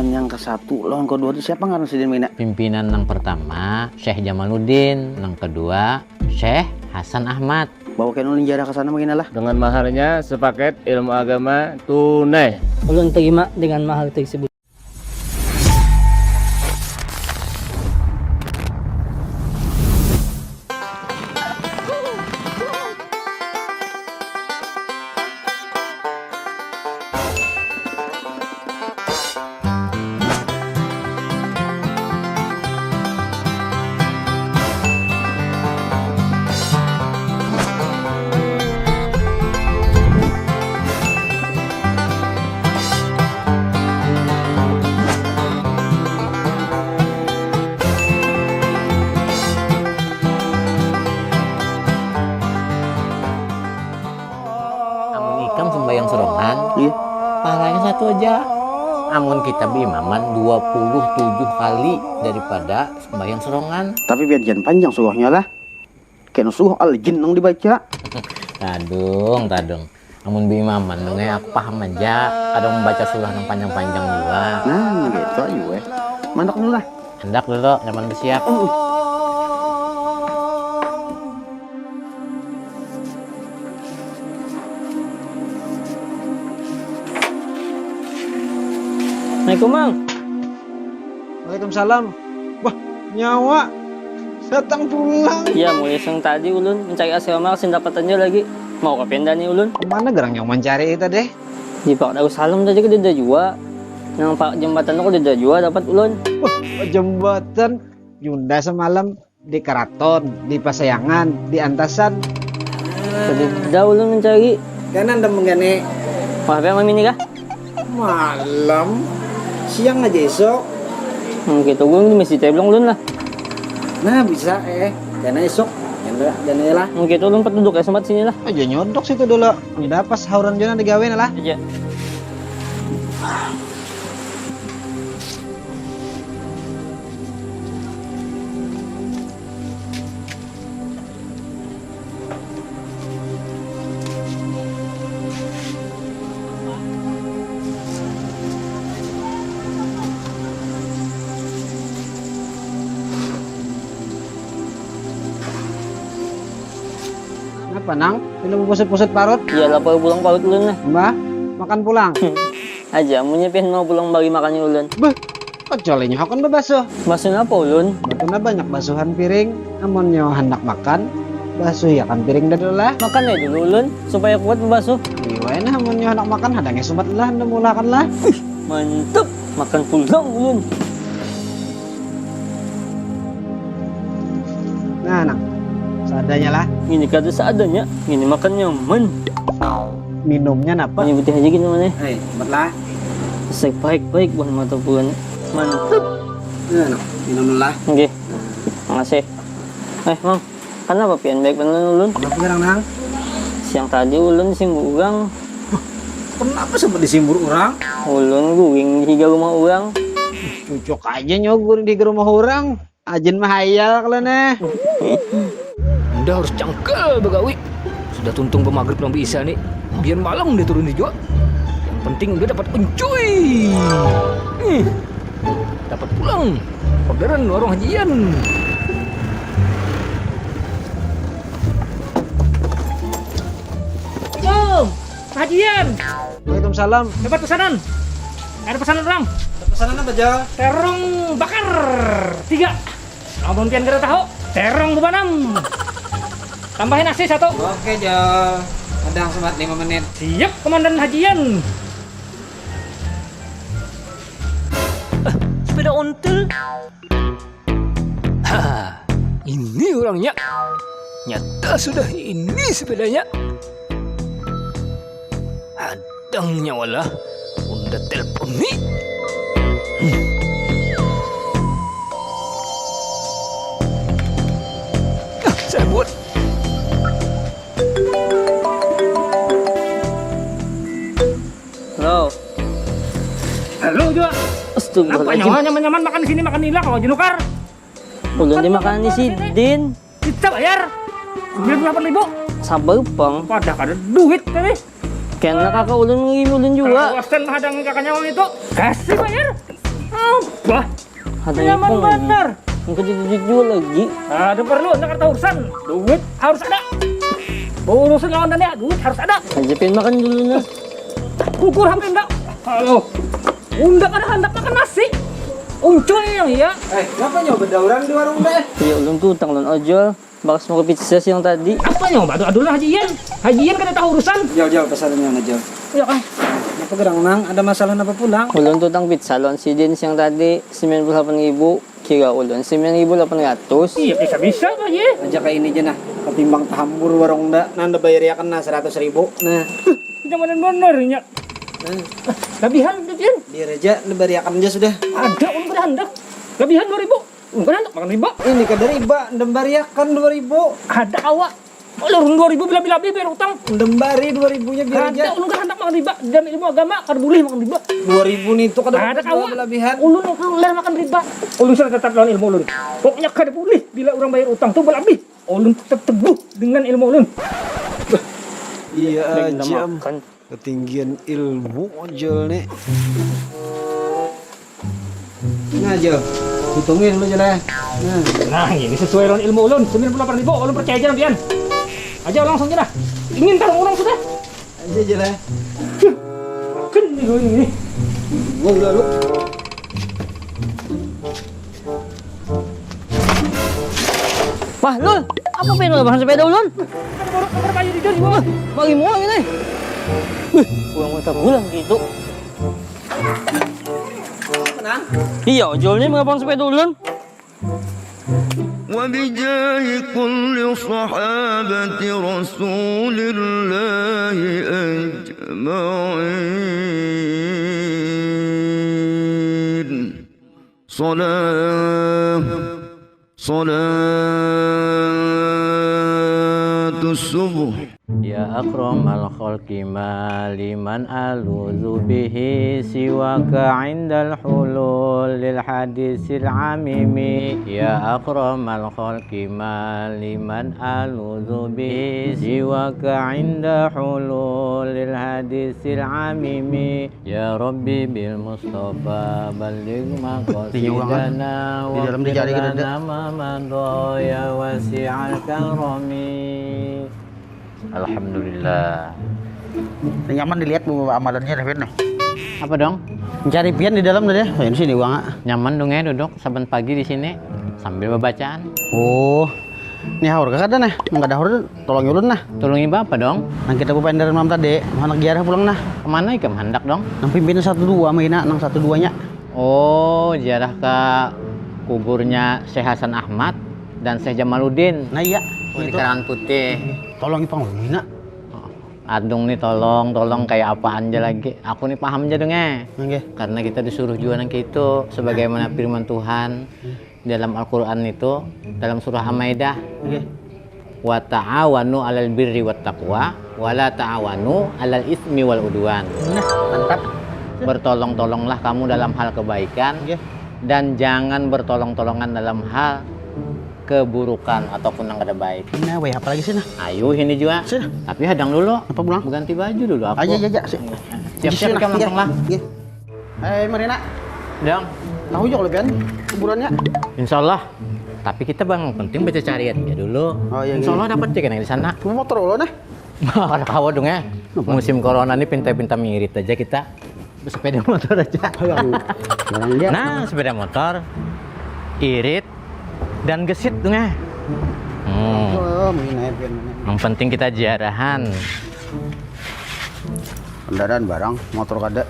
pimpinan yang ke-1 lawan kedua itu siapa ngaran si Mina? Pimpinan yang pertama Syekh Jamaluddin, yang kedua Syekh Hasan Ahmad. Bawa kenulin jarah ke sana begini lah. Dengan maharnya sepaket ilmu agama tunai. Ulun terima dengan mahar tersebut. Sembahyang serongan, Iya. pahalanya 1 aja. Amun kita berimaman 27 kali daripada sembahyang serongan. Tapi biar jangan panjang suruhnya lah. Kayak suruh al-jin yang dibaca. Tadung. Amun berimaman dong aku paham aja. Kadang membaca surah yang panjang-panjang juga. Nah, gitu aja weh. Mandak dulu lah. Hendak dulu, nyaman bersiap. Assalamualaikum, Mang. Waalaikumsalam. Wah, nyawa. Datang pulang. Iya, mulai sang tadi ulun mencari asrama sin dapatannya lagi. Mau ke pindah nih ulun. Kemana gerang yang mencari itu deh? Di Pak Darussalam tadi kan dia jua. Nang Pak jembatan aku dia jua dapat ulun. Wah, jembatan Yunda semalam di Keraton, di Pasayangan, di Antasan. Tadi dah ulun mencari. Kan anda menggane Wah, apa mami nikah? malam, siang aja esok. Gitu gue di masjid teblong ulun lah. Nah bisa jana esok, jana lah. Gitu ulun petuduk ya sempat sini lah. Aja nyodok situ dulu. Udah pas hauran jana digawe lah. Aja. Kenapa nang? Belum pusat-pusat parut? Iya lah pulang paut ulun lah. Mbah, makan pulang. Aja, mau nyepin mau pulang bagi makannya ulun. Beh, kecuali nyohakan bebasuh. Maksud apa ulun? Batuna banyak basuhan piring, namun nyo hendak makan, basuh ya kan piring dah lah. Makan ya dulu ulun supaya kuat membasuh. Iwain namun nyo hendak makan, hadangnya sumat lah, hendak mulakan lah. Mantep, makan pulang ulun. Nah, nang, seadanya lah. Ini kata seadanya, ini makan nyaman. Minumnya napa? Ini putih aja gini mana? Hei, lah. Sek baik-baik buat mata bulan. Mantep. Nah, nang, minum lah. Oke, makasih. Mang, kenapa pian baik bener ulun? Kenapa gerang nang? Siang tadi ulun simburang. Kenapa sempat disimbur orang? Ulun guring di rumah orang. Cucok aja nyogur di rumah orang. Ajen mah hayal kalau nih. Udah harus cangkel begawi. Sudah tuntung pemagrib belum bisa nih. Biar malam dia turun juga. Yang penting udah dapat encuy. Dapat pulang. Orderan warung hajian. Assalamualaikum, hajian. Waalaikumsalam. Dapat pesanan. Ada pesanan orang. Pesanan apa aja? Terong bakar 3. Namun pian kira tahu. Terong bubanam. Tambahin nasi 1. Oke, Jo. Kadang semat 5 menit. Siap, Komandan Hajian. Sepeda ontel. Ini orangnya. Nyata sudah ini sepedanya. Adangnya walah. Udah telepon nih. Saya buat. Halo. Halo juga. Kenapa Astagfirullahaladzim. nyawa nyaman-nyaman makan di sini makan nila kalau jenukar. Ulun di makanan ni si Din. Kita bayar 98.000. Sabar pang. Pada kada duit tadi. Kena kakak ulun ngirim ulun juga. Kalau Western hadang kakaknya orang itu kasih bayar. Wah, Ada nyaman ipang bener. Enggak dijual lagi. Ada perlu, nak kata urusan. Duit harus ada. Urusan lawan dan ya, duit harus ada. Ajepin makan dulu nah. Kukur hampir enggak. Halo. Undak ada hendak makan nasi. Uncoy yang iya. Kenapa nyoba orang di warung deh? Ya ulun tuh utang ulun ojol. Bakas mau ke pizza siang tadi. Apa nyoba? Aduh lah Haji Ian. Haji Ian kada tahu urusan. Jauh-jauh pesannya aja. Iya kan? Apa gerang nang? Ada masalah apa pulang? Ulun tuh utang pizza lon si Din siang tadi 98.000. Kira ulun 9.800. Iya bisa-bisa Pak Haji. Aja kayak ini aja nah. Ketimbang tahambur warung dah. Nanda bayar ya kena 100.000. Nah, Jangan bener nya. Lebihan Haji. dia aja bayar aja sudah. Ada ulun kada hendak. Lebihan 2.000. Ulun kada hendak makan riba. Ini kada riba, ndembariakan 2.000. Ada awak. Ulun 2.000 bila-bila biar utang. Ndembari 2.000-nya biar aja. Ada ulun kada hendak makan riba. Dan ilmu agama kada boleh makan riba. 2.000 nih itu kada Ada awak. berlebihan. Ulun lah makan riba. Ulun sudah tetap lawan ilmu ulun. Pokoknya kada boleh bila orang bayar utang tuh berlebih. Ulun tetap teguh dengan ilmu ulun. Iya Lagi aja. makan. Ketinggian ilmu ojol nih. Nah, Jo. Hitungin lu aja lah. Nah, Nah, ini sesuai dengan ilmu ulun. 98.000 ulun percaya aja Pian. Aja langsung aja dah. Ingin tarung orang sudah. aja lah. Kan ini. Gua udah lu. Wah, Lul. Apa pengen lo bahan sepeda ulun? Nomor kayu di bawah. Bagi muang ini. Uang mata bulan gitu. Menang. Iya, ojolnya mengapa sepeda ulun? وبجاه كل صحابة رسول الله أجمعين صلاة الصبح Ya akramal khalqi liman aluzu bihi siwaka indal hulul lil hadisil amimi. Ya akramal khalqi liman aluzu bihi siwaka inda hulul lil hadisil amimi. Ya Rabbi bil Mustafa balligh maqasidana wa qilana ma madha ya wasi'al karami. Alhamdulillah. Nyaman dilihat bu amalannya David nih. Apa dong? Mencari pian di dalam tadi. Oh, ini sini uang. Nyaman dong ya duduk saban pagi di sini sambil bacaan. Oh. Ini haur kakak dah nih. Enggak ada haur tolong ulun nah. Tolongi bapak dong. Nang kita bupain dari malam tadi. Anak giarah pulang nah. Kemana ikam hendak dong? Nang pimpinan 12 mahina nang 12-nya. Oh, ziarah ke kuburnya Syekh Hasan Ahmad dan Syekh Jamaluddin. Nah iya. Oh, di Karangan Putih. Tolong ipang mahina. Adung nih tolong kayak apaan aja lagi. Aku nih paham aja dong ya. Nggih. Karena kita disuruh jualan kayak itu sebagaimana firman Tuhan dalam Al-Qur'an itu dalam surah Al-Maidah. Nggih. Wa ta'awanu 'alal birri wat taqwa wa la ta'awanu 'alal ismi wal udwan. Nah, mantap. Bertolong-tolonglah kamu dalam hal kebaikan Nggih. dan jangan bertolong-tolongan dalam hal keburukan ataupun yang kada baik. Nah, weh apa lagi sih nah? Ayo ini juga. Sini. Tapi hadang dulu. Apa pulang? Ganti baju dulu aku. Aja aja. Siap-siap kamu langsung lah. Nggih. Marina. Dong. Tahu juga lebihan kuburannya. Insya Allah. Tapi kita bang penting baca carian ya dulu. Oh iya. Insya Allah dapat cek di sana. Cuma motor lo nah. Ada kawa dong ya. Musim corona ini pinta-pinta ngirit aja kita. Sepeda motor aja. Barang dia. Nah, sepeda motor, irit, dan gesit dong ya. Oh, mengenai pian. Yang penting kita ziarahan. Kendaraan barang, motor kada.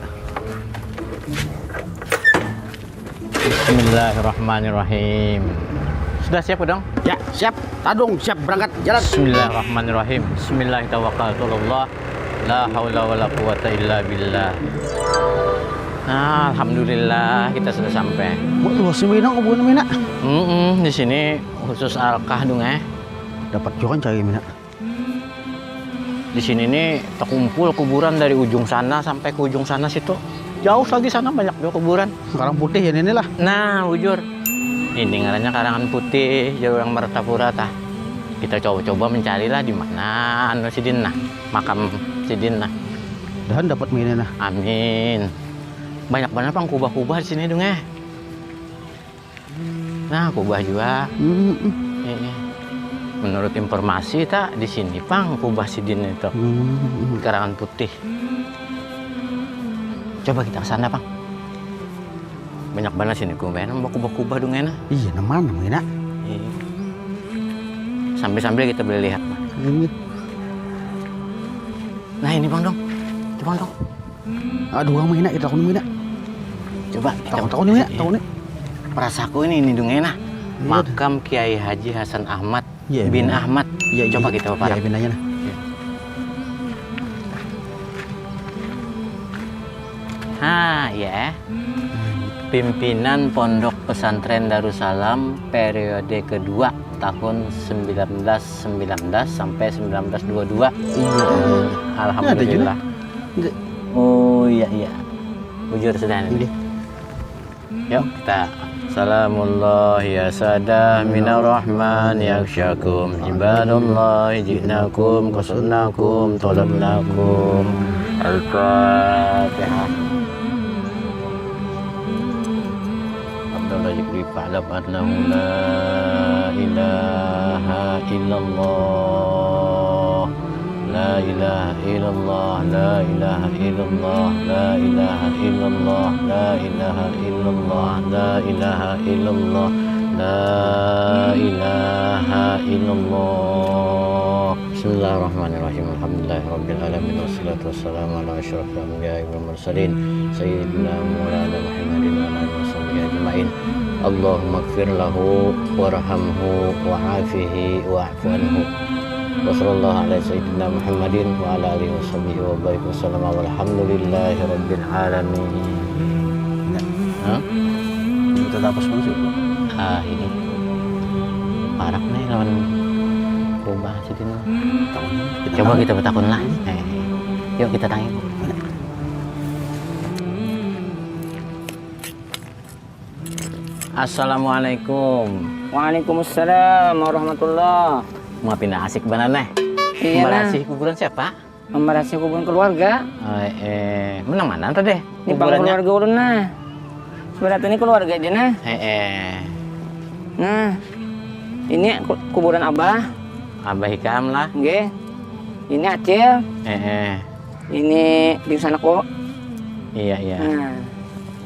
Bismillahirrahmanirrahim. Sudah siap dong? Ya, siap. Tadung, siap berangkat jalan. Bismillahirrahmanirrahim. Bismillahirrahmanirrahim. La haula wala quwata illa billah. Nah, alhamdulillah kita sudah sampai. Buat lu semina kuburan mina. Di sini khusus alkah dong ya. Dapat juga kan cari mina. Di sini nih terkumpul kuburan dari ujung sana sampai ke ujung sana situ. Jauh lagi sana banyak juga kuburan. Sekarang putih ya ini lah. Nah, ujur. Ini ngarannya Karangan Putih, jauh yang Martapura tah. Kita coba-coba mencari lah di mana anu Sidin nah, makam Sidin nah. Dan dapat mina nah. Amin. Banyak banget bang kubah-kubah di sini dong ya. Nah, kubah juga. Menurut informasi tak di sini Pang kubah Sidin itu. Karangan Putih. Coba kita ke sana, Pang. Banyak banget sini kubah, kubah dong enak. Iya, namanya. Sambil-sambil kita boleh lihat, Bang. Nah, ini Bang dong. Itu Bang dong. Aduh, kamu enak kita takut enak. Coba Takut nih, takut nih. Perasaku ini dong enak. Makam Kiai Haji Hasan Ahmad bin Ahmad. Coba kita Iya, pindahannya nah. Ya. Pimpinan Pondok Pesantren Darussalam periode kedua tahun 1919 sampai 1922. Alhamdulillah. Oh iya. Bujur sudah ini. Yuk kita. Salamullah ya sadah minar rahman yaksyakum ibadallah ji'nakum qasunnakum talabnakum al-fatihah. Abdullah Jibri fa'lam annahu la ilaha illallah la ilaha illallah la ilaha illallah la ilaha illallah la ilaha illallah la ilaha illallah la ilaha illallah. Bismillahirrahmanirrahim. Alhamdulillahirabbil alamin wassalatu wassalamu ala asyrafil anbiya'i wal mursalin sayyidina maulana Muhammadin wa ala alihi washabbihi ajmain. Allahumma ighfir lahu warhamhu wa'afihi wa'fu anhu. Wassallallahu ala sayyidina Muhammadin wa ala alihi washabbihi wa barik wasallam walhamdulillahi rabbil alamin. Kita dapat sponsor. Ini parak nih lawan kubah Sidin. Coba kita bertakun lah. Yuk kita tanya. Assalamualaikum. Waalaikumsalam warahmatullah. Mau pindah asik benar nih. Iya nah. Memberasi kuburan siapa? Memberasi kuburan keluarga. Menang mana tuh deh? Ini bang keluarga ulun nah. Sebenarnya ini keluarga aja nah. Nah, ini kuburan Abah. Abah Hikam lah. Nggih. Ini Acil. Ini di sana kok. Iya. Nah,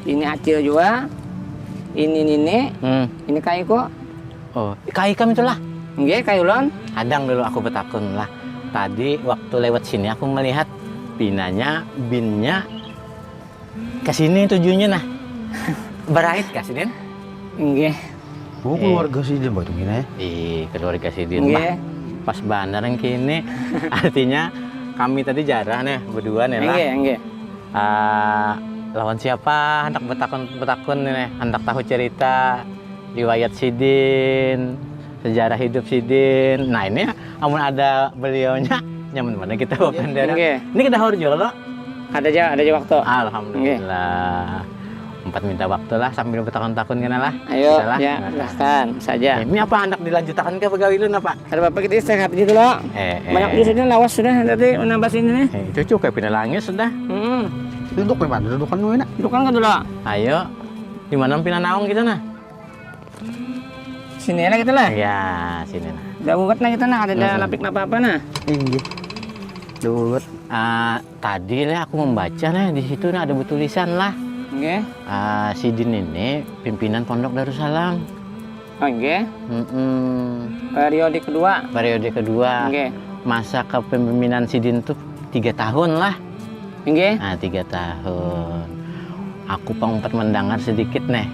ini Acil juga. Ini Nini. Ini Kai kok. Oh, Kai Hikam itulah. Nggih, Kai ulun. Kadang dulu aku bertakun lah. Tadi waktu lewat sini aku melihat binnya ke sini tujuannya nah. Berait kah Sidin? Nggih. Oh, keluarga Sidin begitu gini ya. Keluarga Sidin mah. Pas benar yang kini. Artinya kami tadi jarah nih berdua nih lah. Nggih. Lawan siapa hendak bertakun nih, hendak tahu cerita riwayat Sidin, sejarah hidup Sidin. Nah ini amun ada beliaunya nyaman mana kita bawa bendera. Ini kita harus jual loh. Ada aja waktu. Alhamdulillah. Empat minta waktu lah sambil bertakun-takun kena lah. Ayo ya, silahkan saja. Ini apa hendak dilanjutkan ke pegawai lu apa? Ada bapak kita istirahat aja dulu. Banyak di sini lawas sudah tadi menambah sini nih. Itu cukup pindah langit sudah. Duduk di mana? Dudukan lu enak. Dudukan kan dulu. Ayo. Di mana pindah naung kita nah? Sini lah kita lah. Ya, sini nah. Udah buat nah kita nah ada lapik apa nah. Iya. Dulu. Tadi lah aku membaca nah di situ nah ada tulisan lah. Nggih. Sidin ini pimpinan Pondok Darussalam. Oh nggih. Periode kedua. Nggih. Masa kepemimpinan Sidin tuh 3 tahun lah. Nggih. 3 tahun. Aku pangumpat mendengar sedikit nih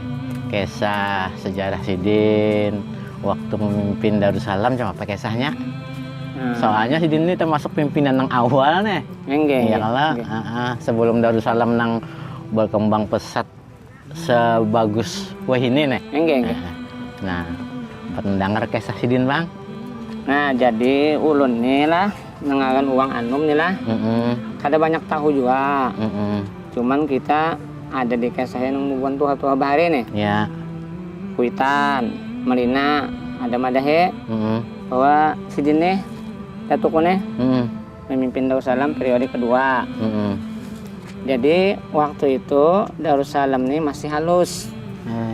kisah sejarah Sidin waktu memimpin Darussalam cuma apa kisahnya. Soalnya Sidin ini termasuk pimpinan yang awal nih. Nggih. Ya kalau sebelum Darussalam nang berkembang pesat sebagus wah ini nih. Nggih. Nah, mendengar kisah Sidin Bang. Nah, jadi ulun nih lah mengakan uang anum nih lah. Kada banyak tahu juga. Cuman kita ada di kisah yang membuat tua bahari nih. Ya. Kuitan, Melina, ada madahe. Bahwa Sidin nih Datuk nih memimpin Darussalam periode kedua. Jadi waktu itu Darussalam nih masih halus.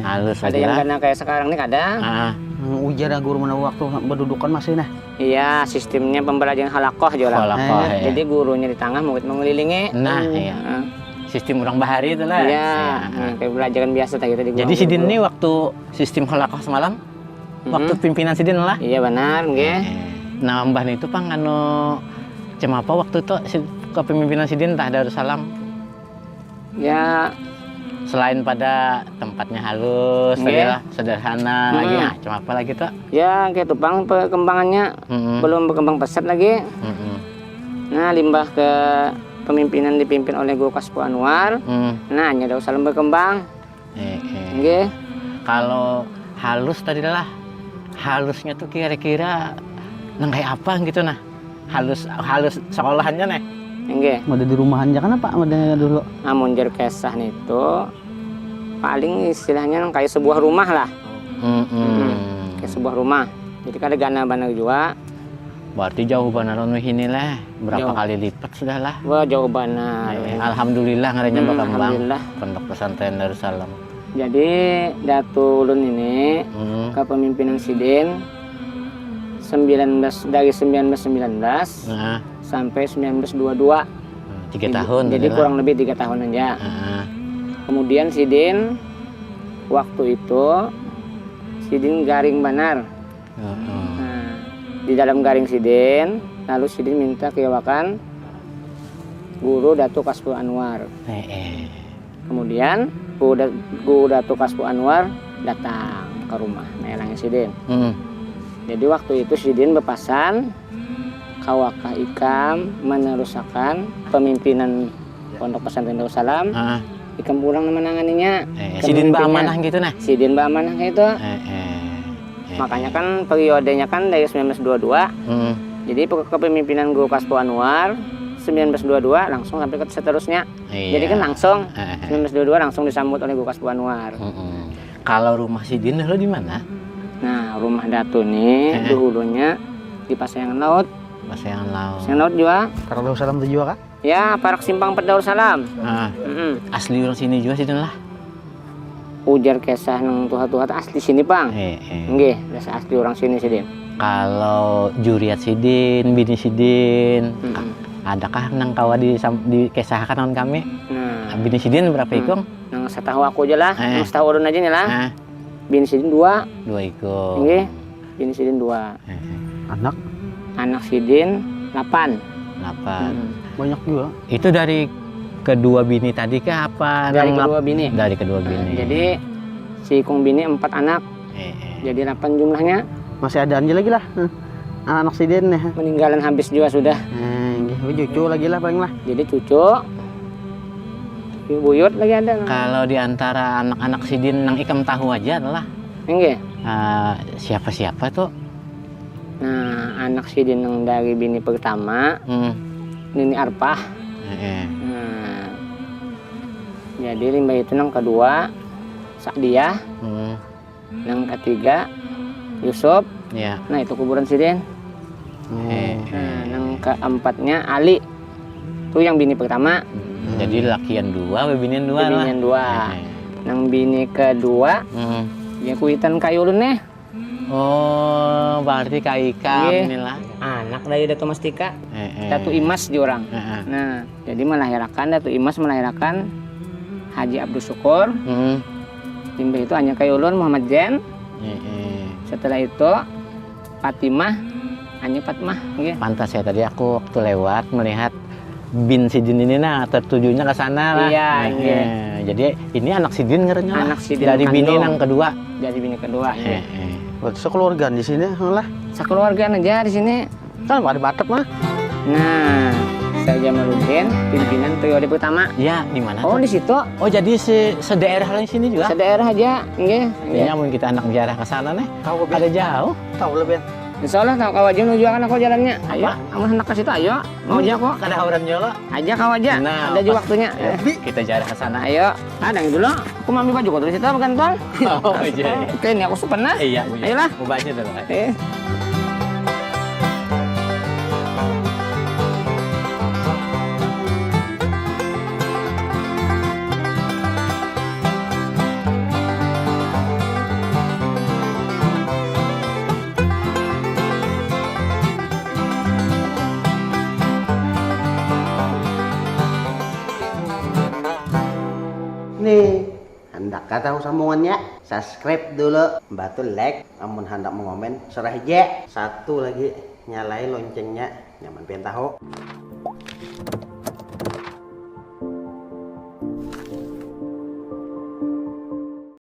Halus Ada aja yang lah. gana kayak sekarang nih kadang. Ah, Ujar dah guru mana waktu berdudukan masih nah. Iya, sistemnya pembelajaran halakoh jualan. halakoh, ya. Jadi gurunya di tengah, murid mengelilingi. Nah, iya. Nah, Sistem orang bahari itu lah. iya, kayak pelajaran biasa tadi gitu di Jadi guru. Sidin ini waktu sistem halakoh semalam, waktu pimpinan Sidin lah. Iya benar, nggih. Nah, mbah itu pang anu cemapa waktu itu kepemimpinan Sidin tah Darussalam. Ya, Selain pada tempatnya halus, tadi Nggih. lah, sederhana lagi, nah, cemapa lagi tuh. ya kayak tupang perkembangannya belum berkembang pesat lagi. Nah, limbah ke pemimpinan dipimpin oleh Guru Kaspu Anwar. Nah, hanya Darussalam berkembang. Nggih. Kalau halus tadi lah, halusnya tuh kira-kira nang kayak apa gitu nah. Halus sekolahannya nih. Nggih. Ada di rumahan aja kan apa ada dulu. Namun jar kesah itu paling istilahnya kayak sebuah rumah lah. Kayak sebuah rumah. Jadi kada gana benar juga. Berarti jauh benar anu ini lah. Berapa Jauh. kali lipat sudah lah. Wah, jauh benar. Alhamdulillah ngarenya berkembang. Alhamdulillah. Pondok Pesantren Darussalam. Jadi Datu Ulun ini kepemimpinan Sidin dari 1919 Nah, sampai 1922. 3 tahun. Jadi tadi lah. kurang lebih 3 tahun aja. Kemudian Sidin waktu itu Sidin garing banar. Nah, di dalam garing Sidin, lalu Sidin minta keyawakan Guru Datu Kaspu Anwar. Kemudian Guru Datu Kaspu Anwar datang ke rumah Melangnya Sidin. Jadi waktu itu Sidin berpasan kawakah ikam meneruskan pemimpinan Pondok Pesantren Darussalam. Ikam pulang menanganinya. Sidin amanah gitu nah. Sidin amanah itu. Makanya kan periodenya kan dari 1922. Jadi kepemimpinan Guru Kaspu Anwar 1922 langsung sampai ke seterusnya. Iya. Jadi kan langsung 1922 langsung disambut oleh Guru Kaspu Anwar. Kalau rumah Sidin lo di mana? Nah, rumah Datu nih dulunya di Pasayangan Laut. Pasayangan Laut. Pasayangan Laut juga. Karena Darussalam tuh juga kah? Ya, Parak Simpang Pet Darussalam. Asli orang sini juga Sidin lah. Ujar kesah nang tuha-tuha asli sini, Bang. Nggih, dasar asli orang sini Sidin. Kalau juriat Sidin, bini Sidin, adakah nang kawa dikesahkan on kami? Nah, Bini Sidin berapa ikong? nang setahu aku aja lah, nang setahu ulun aja nih lah. Ah, Bini Sidin 2. 2 ikong. Nggih. Bini Sidin 2. Anak Anak Sidin 8. 8. banyak juga. Itu dari kedua bini tadi kah apa? Dari nang kedua bini. Dari kedua bini. Jadi si Kung Bini 4 anak. Jadi 8 jumlahnya. Masih ada aja lagi lah. Anak Sidin nih. Meninggalan habis juga sudah. Cucu lagi lah paling lah. Jadi cucu buyut lagi ada. Kalau di antara anak-anak Sidin nang ikam tahu aja adalah Nggih. siapa-siapa tuh? Nah, anak Sidin yang dari bini pertama, Nini Arpah. Nah, jadi limbah itu yang kedua Sakdiah, yang ketiga Yusuf. Ya. Nah, itu kuburan Sidin. Nah, yang keempatnya Ali. Itu yang bini pertama. Jadi lakian 2, bebinian 2 lah. Binian 2. Yang bini kedua, ya kuitan kayu ulun nih. Oh, berarti Kak Ika Nggih. inilah. Anak dari Datu Mastika. Datu Imas di orang. Nah, jadi Datu Imas melahirkan Haji Abdul Syukur. Limbah itu hanya kayu ulun Muhammad Jen. Setelah itu Fatimah, hanya Fatmah. Nggih. Pantas ya tadi aku waktu lewat melihat bin Sidin ini nah tertujunya ke sana lah. Iya, iya. Jadi ini anak Sidin ngerenya lah. Anak Sidin Dari bini kandung. yang kedua. Jadi bini kedua. Ya. Waktu sekeluarga di sini lah. Sekeluarga aja di sini. Kan ada Batak mah. Nah, saya Jamaluddin, pimpinan periode pertama. Ya, di mana? Oh, tuh? di situ. Oh, jadi sedaerah lain sini juga? Sedaerah aja, nggih. Kayaknya mungkin kita anak jarah ke sana nih. Ada jauh. Tahu lebih. Insya Allah tahu kau aja menuju akan aku jalannya. Ayo, kamu hendak ke situ ayo. Mau aja kok. Ada orang jolo. Aja kau aja. Nah, ada juga pas- waktunya. Kita jarah ke sana. Ayo. Ada yang dulu. Aku mau ambil baju kotor di situ bukan tol. Oh, iya. Oke, ini aku sepenah. Iya, Ayolah. Mau baca dulu. Ndak tahu sambungannya, subscribe dulu, bantu like, amun hendak mengomen, serah aja. Satu lagi, nyalain loncengnya, nyaman pengen tahu.